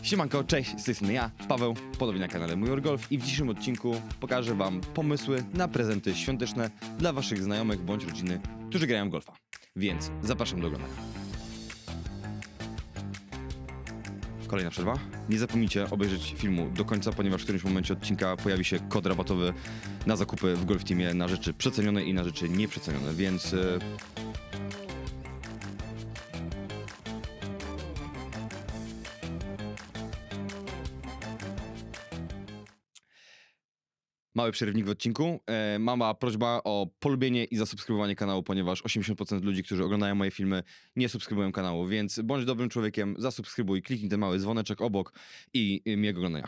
Siemanko, cześć, z tej strony ja, Paweł, ponownie na kanale Mój Golf i w dzisiejszym odcinku pokażę wam pomysły na prezenty świąteczne dla waszych znajomych bądź rodziny, którzy grają w golfa. Więc zapraszam do oglądania. Kolejna przerwa. Nie zapomnijcie obejrzeć filmu do końca, ponieważ w którymś momencie odcinka pojawi się kod rabatowy na zakupy w Golf Teamie na rzeczy przecenione i na rzeczy nieprzecenione, więc... Mały przerywnik w odcinku. Mała prośba o polubienie i zasubskrybowanie kanału, ponieważ 80% ludzi, którzy oglądają moje filmy, nie subskrybują kanału, więc bądź dobrym człowiekiem, zasubskrybuj, kliknij ten mały dzwoneczek obok i miłego oglądania.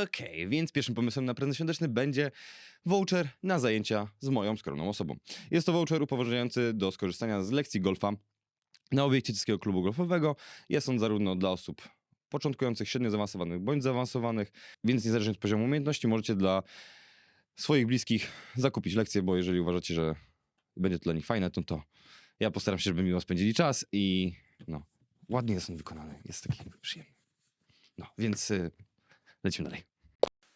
Okej, więc pierwszym pomysłem na prezent świąteczny będzie voucher na zajęcia z moją skromną osobą. Jest to voucher upoważniający do skorzystania z lekcji golfa na obiekcie Czeskiego Klubu Golfowego. Jest on zarówno dla osób początkujących, średnio zaawansowanych bądź zaawansowanych, więc niezależnie od poziomu umiejętności możecie dla swoich bliskich zakupić lekcję, bo jeżeli uważacie, że będzie to dla nich fajne, to ja postaram się, żeby miło spędzili czas i no, ładnie jest on wykonany, jest taki przyjemny. No, więc lecimy dalej.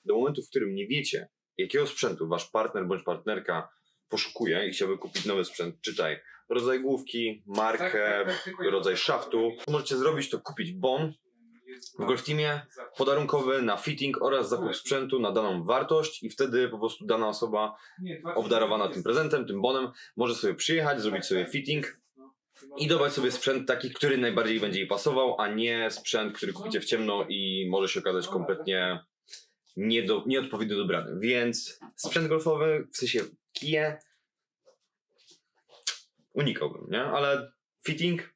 Do momentu, w którym nie wiecie, jakiego sprzętu wasz partner bądź partnerka poszukuje i chciałby kupić nowy sprzęt, czytaj rodzaj główki, markę, rodzaj szaftu, możecie zrobić to, kupić bon w Golf Teamie, podarunkowy na fitting oraz zakup sprzętu na daną wartość i wtedy po prostu dana osoba obdarowana tym prezentem, tym bonem, może sobie przyjechać, zrobić sobie fitting i dobrać sobie sprzęt taki, który najbardziej będzie jej pasował, a nie sprzęt, który kupicie w ciemno i może się okazać kompletnie nieodpowiednio dobrany. Więc sprzęt golfowy, w sensie kije, unikałbym, nie? Ale fitting,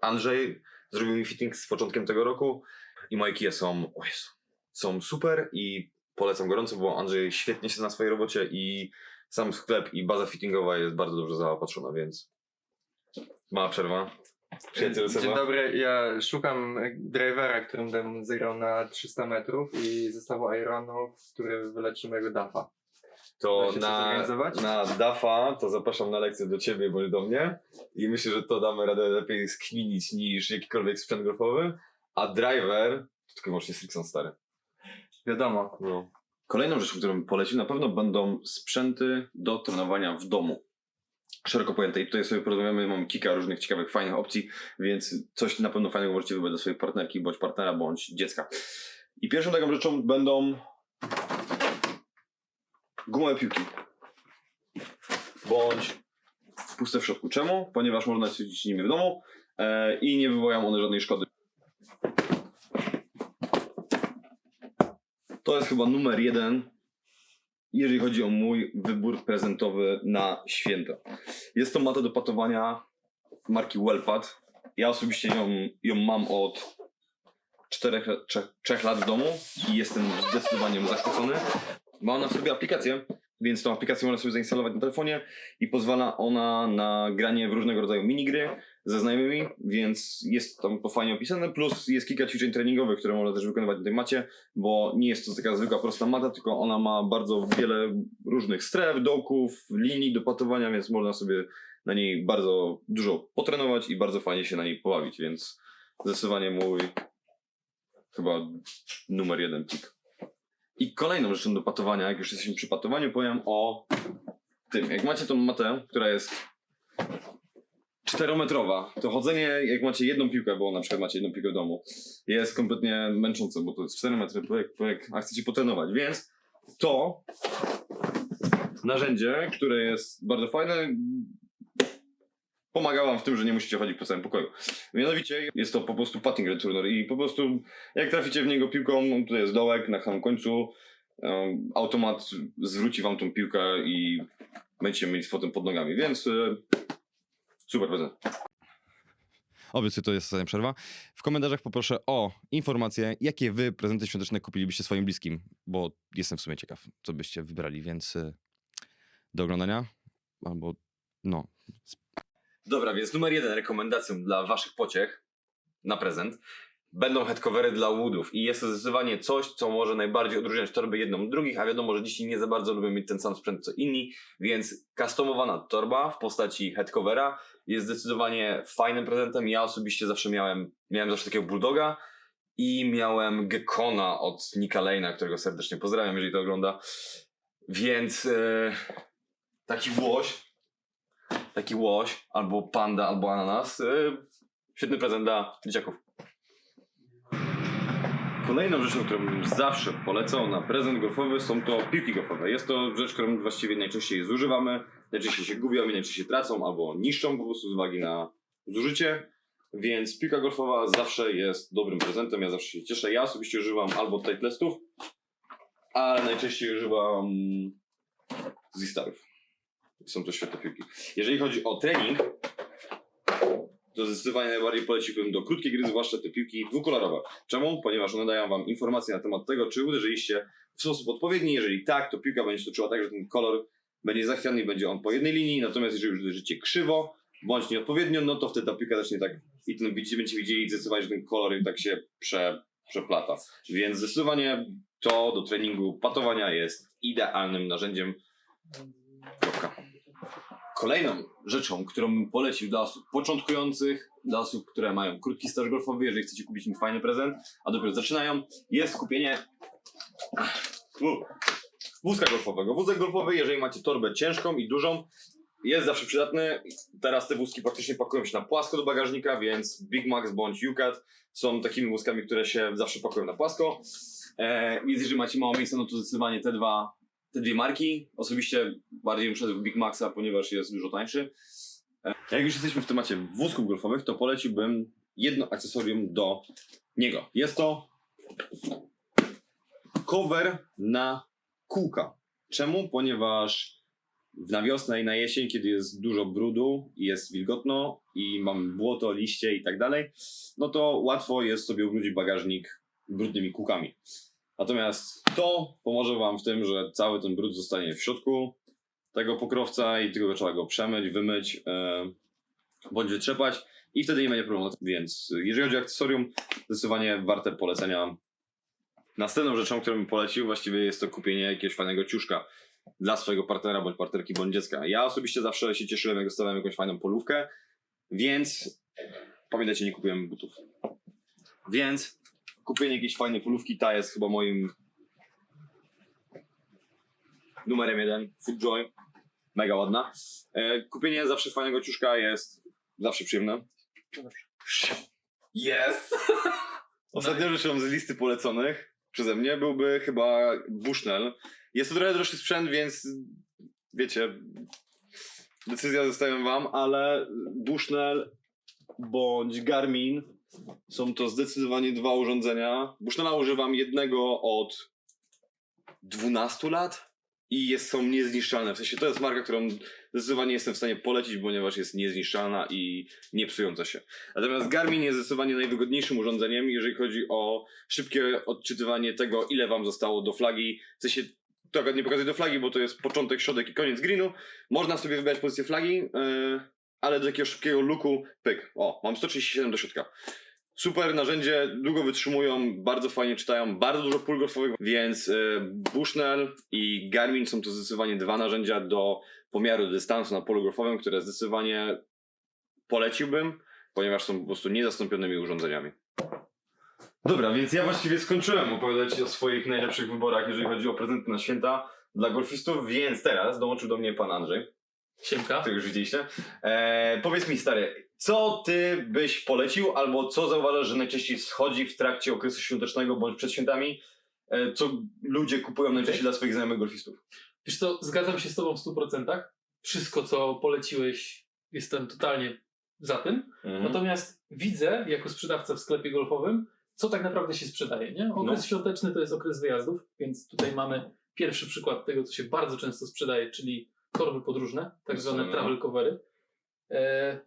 Andrzej zrobił mi fitting z początkiem tego roku i moje kije są super i polecam gorąco, bo Andrzej świetnie się na swojej robocie i sam sklep i baza fittingowa jest bardzo dobrze zaopatrzona, więc mała przerwa. Dzień dobry, ja szukam drivera, którym bym zagrał na 300 metrów i zestawu ironów, który wyleci mojego dafa. To Da na DAFA to zapraszam na lekcję do ciebie bądź do mnie i myślę, że to damy radę lepiej skminić niż jakikolwiek sprzęt golfowy, a driver to tylko wyłącznie Strixon stary. Wiadomo. No. Kolejną rzeczą, którą bym polecił, na pewno będą sprzęty do trenowania w domu. Szeroko pojęte i tutaj sobie porozmawiamy, mam kilka różnych ciekawych, fajnych opcji, więc coś na pewno fajnego możecie wybrać dla swojej partnerki, bądź partnera, bądź dziecka. I pierwszą taką rzeczą będą gumowe piłki. Bądź puste w środku. Czemu? Ponieważ można ćwiczyć nimi w domu i nie wywołają one żadnej szkody. To jest chyba numer 1, jeżeli chodzi o mój wybór prezentowy na święta. Jest to mata do patowania marki Wellpad. Ja osobiście ją mam od 3 lat w domu i jestem zdecydowanie zachwycony. Ma ona w sobie aplikację, więc tą aplikację można sobie zainstalować na telefonie i pozwala ona na granie w różnego rodzaju minigry ze znajomymi, więc jest tam to fajnie opisane, plus jest kilka ćwiczeń treningowych, które można też wykonywać na tej macie, bo nie jest to taka zwykła prosta mata, tylko ona ma bardzo wiele różnych stref, dołków, linii do patowania, więc można sobie na niej bardzo dużo potrenować i bardzo fajnie się na niej pobawić, więc zdecydowanie mój chyba numer 1 tip. I kolejną rzeczą do patowania, jak już jesteśmy przy patowaniu, powiem o tym. Jak macie tą matę, która jest 4-metrowa, to chodzenie, jak macie jedną piłkę, bo na przykład macie jedną piłkę w domu, jest kompletnie męczące, bo to jest 4 metry, a chcecie potrenować, więc to narzędzie, które jest bardzo fajne, pomaga wam w tym, że nie musicie chodzić po całym pokoju. Mianowicie jest to po prostu putting returner i po prostu jak traficie w niego piłką, tutaj jest dołek na samym końcu, automat zwróci wam tą piłkę i będziecie mieli z potem pod nogami, więc super prezent. obiecuję, to jest ostatnia przerwa. W komentarzach poproszę o informacje, jakie wy prezenty świąteczne kupilibyście swoim bliskim, bo jestem w sumie ciekaw, co byście wybrali, więc do oglądania, albo no. Dobra, więc numer 1 rekomendacją dla waszych pociech na prezent będą headcovery dla woodów i jest to zdecydowanie coś, co może najbardziej odróżniać torby jedną od drugich, a wiadomo, że dzisiaj nie za bardzo lubią mieć ten sam sprzęt co inni, więc customowana torba w postaci headcovera jest zdecydowanie fajnym prezentem. Ja osobiście zawsze miałem zawsze takiego bulldoga i miałem Gekkona od Nicka Lane'a, którego serdecznie pozdrawiam, jeżeli to ogląda, więc taki łoś, albo panda, albo ananas, świetny prezent dla dzieciaków. Kolejną rzeczą, którą bym zawsze polecał na prezent golfowy, są to piłki golfowe. Jest to rzecz, którą właściwie najczęściej zużywamy, najczęściej się gubią i najczęściej tracą albo niszczą po prostu z uwagi na zużycie, więc piłka golfowa zawsze jest dobrym prezentem, ja zawsze się cieszę. Ja osobiście używam albo Titleistów, ale najczęściej używam Z-Starów. Są to świetne piłki. Jeżeli chodzi o trening, to zdecydowanie najbardziej poleciłbym do krótkiej gry, zwłaszcza te piłki dwukolorowe. Czemu? Ponieważ one dają wam informacje na temat tego, czy uderzyliście w sposób odpowiedni. Jeżeli tak, to piłka będzie się toczyła tak, że ten kolor będzie zachwiany i będzie on po jednej linii, natomiast jeżeli już uderzycie krzywo, bądź nieodpowiednio, no to wtedy ta piłka zacznie tak i ten będziecie widzieli zdecydowanie, że ten kolor tak się przeplata. Więc zdecydowanie to do treningu patowania jest idealnym narzędziem. Kolejną rzeczą, którą bym polecił dla osób początkujących, dla osób, które mają krótki staż golfowy, jeżeli chcecie kupić im fajny prezent, a dopiero zaczynają, jest kupienie wózka golfowego. Wózek golfowy, jeżeli macie torbę ciężką i dużą, jest zawsze przydatny. Teraz te wózki praktycznie pakują się na płasko do bagażnika, więc Big Max bądź UCAT są takimi wózkami, które się zawsze pakują na płasko. Więc jeżeli macie mało miejsca, no to zdecydowanie te dwie marki. Osobiście bardziej bym szedł w Big Maxa, ponieważ jest dużo tańszy. Jak już jesteśmy w temacie wózków golfowych, to poleciłbym jedno akcesorium do niego. Jest to cover na kółka. Czemu? Ponieważ na wiosnę i na jesień, kiedy jest dużo brudu i jest wilgotno i mamy błoto, liście i tak dalej, no to łatwo jest sobie ubrudzić bagażnik brudnymi kółkami. Natomiast to pomoże wam w tym, że cały ten brud zostanie w środku tego pokrowca i tylko trzeba go przemyć, wymyć bądź wytrzepać i wtedy nie będzie problemu. Więc jeżeli chodzi o akcesorium, zdecydowanie warte polecenia. Następną rzeczą, którą bym polecił, właściwie jest to kupienie jakiegoś fajnego ciuszka dla swojego partnera, bądź partnerki, bądź dziecka. Ja osobiście zawsze się cieszyłem, jak dostawałem jakąś fajną polówkę, więc pamiętajcie, nie kupiłem butów. Więc kupienie jakiejś fajnej polówki, ta jest chyba moim numerem 1, FootJoy, mega ładna. Kupienie zawsze fajnego ciuszka jest zawsze przyjemne. Yes! Ostatnią rzeczą z listy poleconych przeze mnie byłby chyba Bushnell. Jest to trochę droższy sprzęt, więc wiecie, decyzja zostawiam wam, ale Bushnell bądź Garmin są to zdecydowanie dwa urządzenia. Bushnella używam jednego od 12 lat i są niezniszczalne. W sensie to jest marka, którą zdecydowanie jestem w stanie polecić, ponieważ jest niezniszczalna i nie psująca się. Natomiast Garmin jest zdecydowanie najwygodniejszym urządzeniem, jeżeli chodzi o szybkie odczytywanie tego, ile wam zostało do flagi. W sensie to akurat nie pokazuję do flagi, bo to jest początek, środek i koniec greenu. Można sobie wybrać pozycję flagi, ale do takiego szybkiego looku, pyk. O, mam 137 do środka. Super narzędzie, długo wytrzymują, bardzo fajnie czytają, bardzo dużo pól golfowych, więc Bushnell i Garmin są to zdecydowanie dwa narzędzia do pomiaru dystansu na polu golfowym, które zdecydowanie poleciłbym, ponieważ są po prostu niezastąpionymi urządzeniami. Dobra, więc ja właściwie skończyłem opowiadać o swoich najlepszych wyborach, jeżeli chodzi o prezenty na święta dla golfistów, więc teraz dołączył do mnie pan Andrzej. Siemka. Ty już widzieliście. Powiedz mi, stary, co ty byś polecił, albo co zauważasz, że najczęściej schodzi w trakcie okresu świątecznego bądź przed świętami, co ludzie kupują najczęściej dla swoich znajomych golfistów? Wiesz co, zgadzam się z tobą w 100%. Wszystko, co poleciłeś, jestem totalnie za tym. Natomiast widzę, jako sprzedawca w sklepie golfowym, co tak naprawdę się sprzedaje. Nie? Okres świąteczny to jest okres wyjazdów, więc tutaj mamy pierwszy przykład tego, co się bardzo często sprzedaje, czyli torby podróżne, tak zwane travel covery.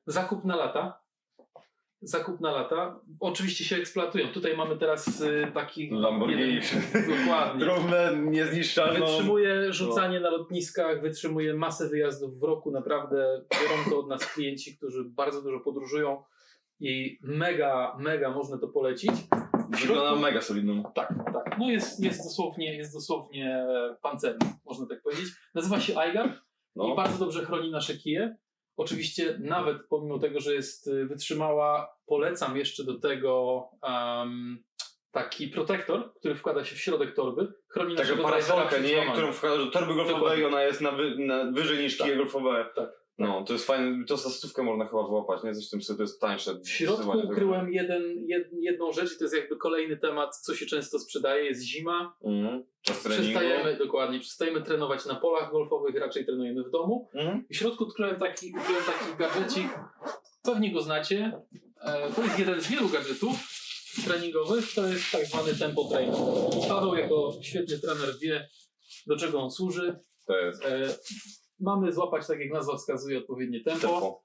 Zakup na lata. zakup na lata. Oczywiście się eksploatują. Tutaj mamy teraz taki... Lamborghini. Dokładnie. Drobne, niezniszczalną. Wytrzymuje rzucanie na lotniskach, wytrzymuje masę wyjazdów w roku. Naprawdę biorą to od nas klienci, którzy bardzo dużo podróżują i mega można to polecić. Wygląda mega solidną. Tak. No jest dosłownie pancerny, można tak powiedzieć. Nazywa się iGuard i bardzo dobrze chroni nasze kije. Oczywiście nawet pomimo tego, że jest wytrzymała, polecam jeszcze do tego taki protektor, który wkłada się w środek torby. Chroni Taka naszego drivera parasolka, przed nie? złamaniem. Którą wkładasz do torby golfowej, Dokładnie. ona jest wyżej niż kije golfowe. Tak. No, to jest fajne, to za 100 można chyba wyłapać, nie? Zresztą to jest tańsze. W środku ukryłem jedną rzecz i to jest jakby kolejny temat, co się często sprzedaje, jest zima. Czas treningu. Przestajemy trenować na polach golfowych, raczej trenujemy w domu. W środku ukryłem taki gadżecik, pewnie go znacie. To jest jeden z wielu gadżetów treningowych, to jest tak zwany tempo training. Paweł jako świetny trener wie, do czego on służy. To jest Mamy złapać, tak jak nazwa wskazuje, odpowiednie tempo.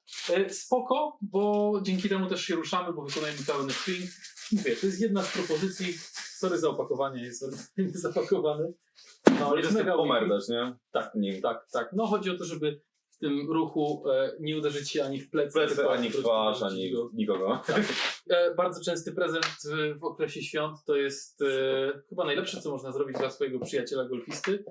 Spoko, bo dzięki temu też się ruszamy, bo wykonujemy pełny swing. Mówię, to jest jedna z propozycji. Sorry za opakowanie, jest zapakowany. No, jest mega pomerdać, nie? Tak. No chodzi o to, żeby w tym ruchu nie uderzyć się ani w plecy, Ani w twarz, ani nikogo. Bardzo częsty prezent w okresie świąt to jest chyba najlepsze, co można zrobić dla swojego przyjaciela golfisty.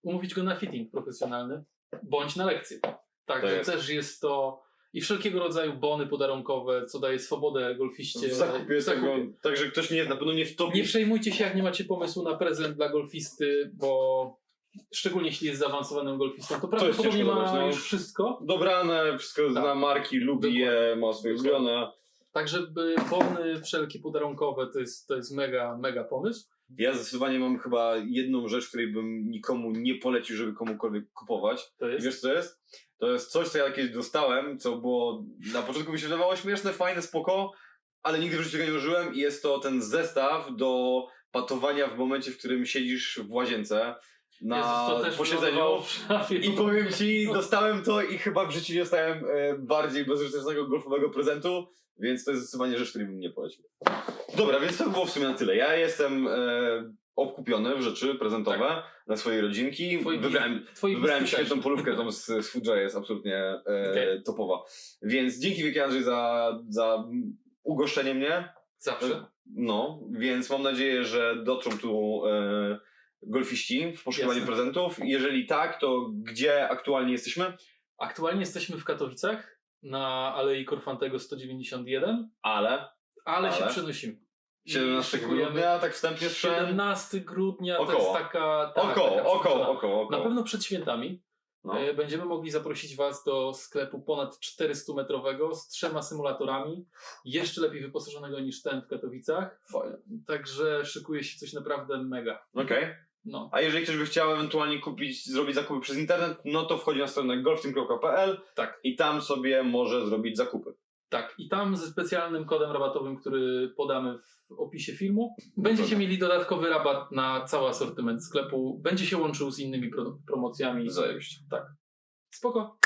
Umówić go na fitting profesjonalny, bądź na lekcję. Także też jest to i wszelkiego rodzaju bony podarunkowe, co daje swobodę golfiście. W zakupie tego, także ktoś na pewno nie wtopi. Nie przejmujcie się, jak nie macie pomysłu na prezent dla golfisty, bo szczególnie jeśli jest zaawansowanym golfistą, to prawdopodobnie ma już wszystko. Dobrane, wszystko zna marki, lubi je, ma swoje ulubione. Także bony wszelkie podarunkowe to jest mega pomysł. Ja zdecydowanie mam chyba jedną rzecz, której bym nikomu nie polecił, żeby komukolwiek kupować. To jest? I wiesz co jest? To jest coś, co ja kiedyś dostałem, co było na początku mi się wydawało śmieszne, fajne, spoko, ale nigdy w życiu go nie użyłem i jest to ten zestaw do patowania w momencie, w którym siedzisz w łazience na posiedzeniu. I powiem ci, dostałem to i chyba w życiu nie dostałem bardziej bezużytecznego golfowego prezentu, więc to jest zdecydowanie rzecz, której bym nie polecił. Dobra, więc to było w sumie na tyle. Ja jestem obkupiony w rzeczy prezentowe dla swojej rodzinki. Wybrałem świetną polówkę tam z Foodja, jest absolutnie topowa. Więc dzięki wielkie, Andrzej, za ugoszczenie mnie. Zawsze. No, więc mam nadzieję, że dotrą tu golfiści w poszukiwaniu prezentów. Jeżeli tak, to gdzie aktualnie jesteśmy? Aktualnie jesteśmy w Katowicach na Alei Korfantego 191. Ale się przenosimy. 17 grudnia, tak wstępnie słyszałem? 17 grudnia około. to jest taka... Około. Na pewno przed świętami No. będziemy mogli zaprosić Was do sklepu ponad 400-metrowego z 3 symulatorami, jeszcze lepiej wyposażonego niż ten w Katowicach. Fajnie. Także szykuje się coś naprawdę mega. Okej. No. A jeżeli ktoś by chciał ewentualnie zrobić zakupy przez internet, no to wchodzi na stronę golfteam.pl i tam sobie może zrobić zakupy. Tak, i tam ze specjalnym kodem rabatowym, który podamy w opisie filmu, będziecie mieli dodatkowy rabat na cały asortyment sklepu. Będzie się łączył z innymi promocjami. Zajebiście. Tak. Spoko.